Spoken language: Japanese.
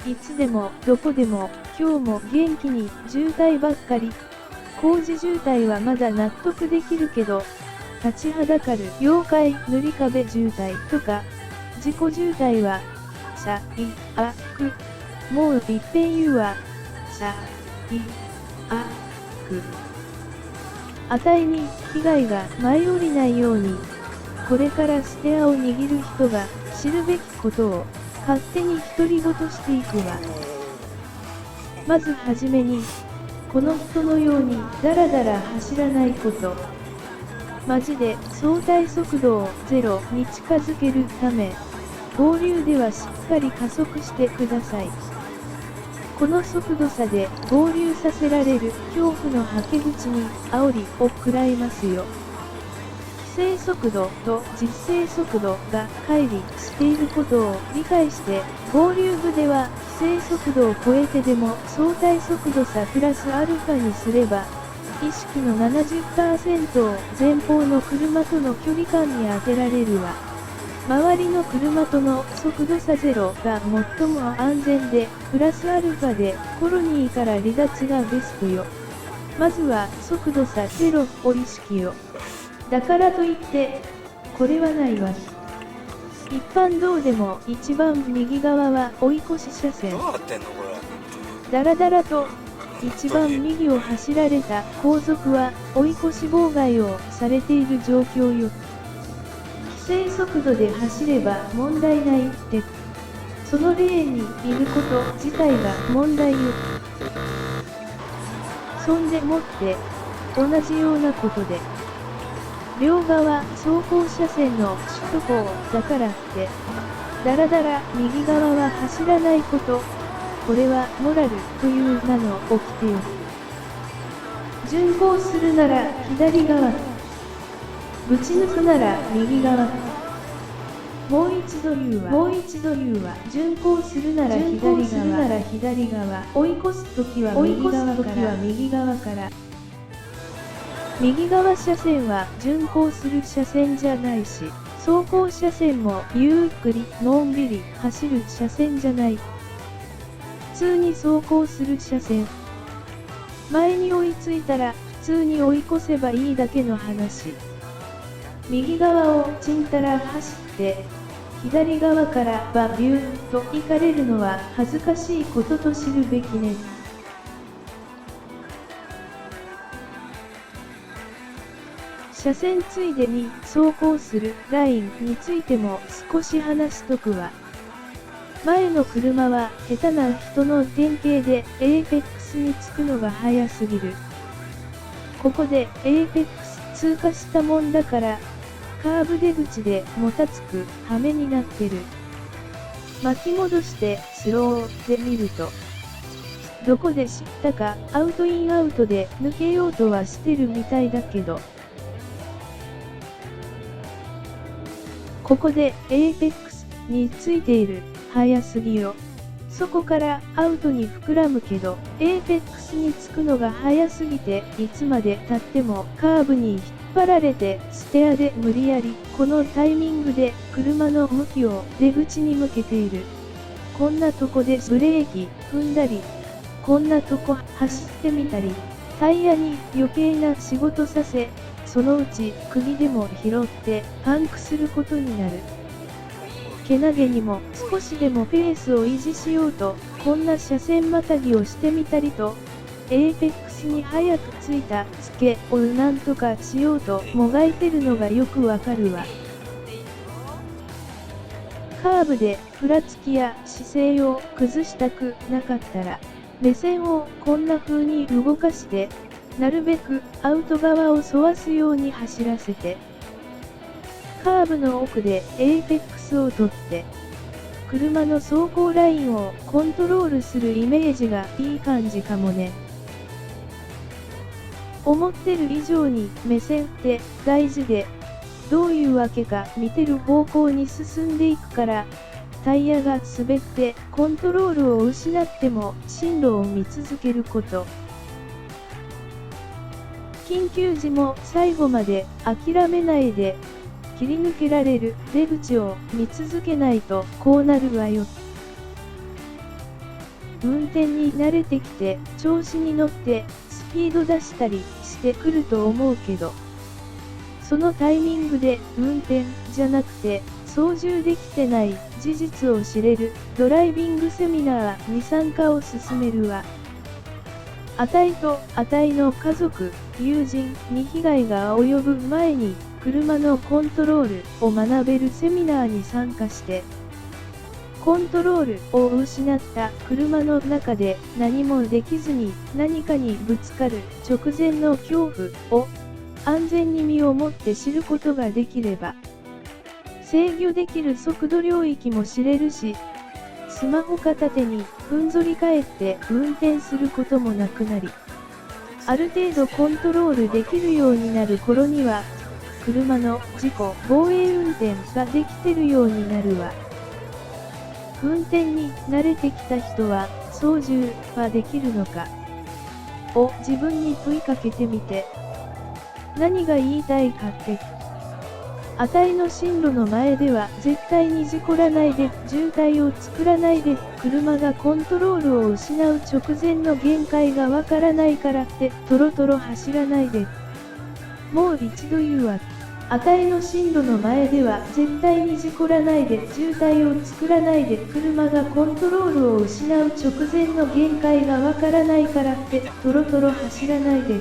いつでもどこでも今日も元気に渋滞ばっかり。工事渋滞はまだ納得できるけど、立ちはだかる妖怪塗り壁渋滞とか、事故渋滞は、最悪。もういっぺん言うわ。最悪。あたいに被害が舞い降りないように、これからステアを握る人が知るべきことを勝手に独り言していくわ。まずはじめに、この人のようにダラダラ走らないこと。マジで相対速度をゼロに近づけるため、合流ではしっかり加速してください。この速度差で合流させられる恐怖のはけ口に煽りを食らいますよ。規制速度と実勢速度が乖離していることを理解して、合流部では規制速度を超えてでも相対速度差プラスアルファにすれば、意識の 70% を前方の車との距離感に当てられるわ。周りの車との速度差ゼロが最も安全で、プラスアルファでコロニーから離脱がベストよ。まずは速度差ゼロを意識よ。だからといって、これはないわ。一般道でも一番右側は追い越し車線。だらだらと一番右を走られた後続は追い越し妨害をされている状況よ。規制速度で走れば問題ないって、そのレーンにいること自体が問題よ。そんでもって同じようなことで、両側走行車線の首都高だからって、だらだら右側は走らないこと、これはモラルという名の掟よ。巡航するなら左側、ぶち抜くなら右側。もう一度言うわ。巡航するなら左側、追い越すときは右側から。右側車線は巡航する車線じゃないし、走行車線もゆっくりのんびり走る車線じゃない。普通に走行する車線。前に追いついたら普通に追い越せばいいだけの話。右側をちんたら走って、左側からビューンと行かれるのは恥ずかしいことと知るべきね。車線ついでに走行するラインについても少し話しとくわ。前の車は下手な人の典型でエーペックスにつくのが早すぎる。ここでエーペックス通過したもんだから、カーブ出口でもたつく羽目になってる。巻き戻してスローで見ると、どこで知ったかアウトインアウトで抜けようとはしてるみたいだけど、ここでエーペックスについている早すぎよ。そこからアウトに膨らむけど、エーペックスにつくのが早すぎて、いつまで経ってもカーブに引っ張られてステアで無理やりこのタイミングで車の向きを出口に向けている。こんなとこでブレーキ踏んだり、こんなとこ走ってみたり、タイヤに余計な仕事させ、そのうち釘でも拾ってパンクすることになる。けなげにも少しでもペースを維持しようと、こんな車線またぎをしてみたりと、エーペックスに早くついたツケをなんとかしようともがいてるのがよくわかるわ。カーブでふらつきや姿勢を崩したくなかったら、目線をこんな風に動かして、なるべくアウト側を沿わすように走らせて、カーブの奥でエーペックスを取って、車の走行ラインをコントロールするイメージがいい感じかもね。思ってる以上に目線って大事で、どういうわけか見てる方向に進んでいくから、タイヤが滑ってコントロールを失っても進路を見続けること。緊急時も最後まで諦めないで、切り抜けられる出口を見続けないとこうなるわよ。運転に慣れてきて調子に乗ってスピード出したりしてくると思うけど、そのタイミングで運転じゃなくて操縦できてない事実を知れるドライビングセミナーに参加を勧めるわ。あたいとあたいの家族、友人に被害が及ぶ前に車のコントロールを学べるセミナーに参加して、コントロールを失った車の中で何もできずに何かにぶつかる直前の恐怖を安全に身をもって知ることができれば、制御できる速度領域も知れるし、スマホ片手にふんぞり返って運転することもなくなり、ある程度コントロールできるようになる頃には、車の事故防衛運転ができてるようになるわ。運転に慣れてきた人は操縦はできるのかを自分に問いかけてみて、何が言いたいかって、あたいの進路の前では絶対に事故らないで、渋滞を作らないで、車がコントロールを失う直前の限界がわからないからってトロトロ走らないで。もう一度言うわ。あたいの進路の前では絶対に事故らないで、渋滞を作らないで、車がコントロールを失う直前の限界がわからないからってトロトロ走らないで。